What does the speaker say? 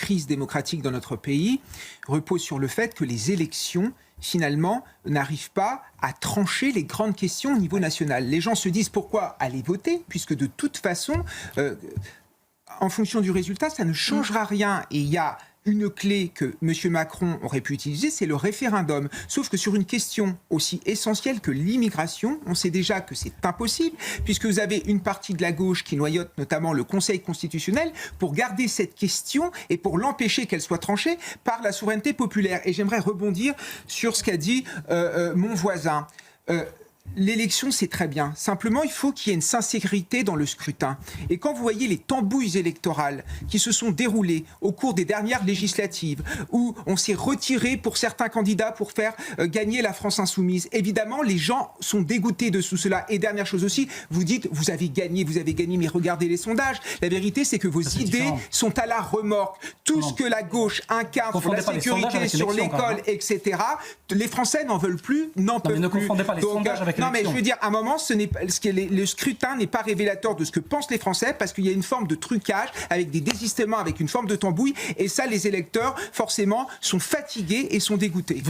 crise démocratique dans notre pays repose sur le fait que les élections finalement, n'arrivent pas à trancher les grandes questions au niveau national. Les gens se disent pourquoi aller voter, puisque de toute façon, en fonction du résultat, ça ne changera rien. Et il y a une clé que M. Macron aurait pu utiliser, c'est le référendum. Sauf que sur une question aussi essentielle que l'immigration, on sait déjà que c'est impossible, puisque vous avez une partie de la gauche qui noyote notamment le Conseil constitutionnel pour garder cette question et pour l'empêcher qu'elle soit tranchée par la souveraineté populaire. Et j'aimerais rebondir sur ce qu'a dit mon voisin. L'élection, c'est très bien. Simplement, il faut qu'il y ait une sincérité dans le scrutin. Et quand vous voyez les tambouilles électorales qui se sont déroulées au cours des dernières législatives, où on s'est retiré pour certains candidats pour faire gagner la France insoumise, évidemment, les gens sont dégoûtés de tout cela. Et dernière chose aussi, vous dites, vous avez gagné, mais regardez les sondages. La vérité, c'est que vos idées sont à la remorque. Tout ce que la gauche incarne sur la sécurité, sur l'école, etc., les Français n'en veulent plus, n'en peuvent plus. Ne confondez pas les sondages avec non, mais je veux dire, à un moment, le scrutin n'est pas révélateur de ce que pensent les Français, parce qu'il y a une forme de trucage, avec des désistements, avec une forme de tambouille, et ça, les électeurs, forcément, sont fatigués et sont dégoûtés.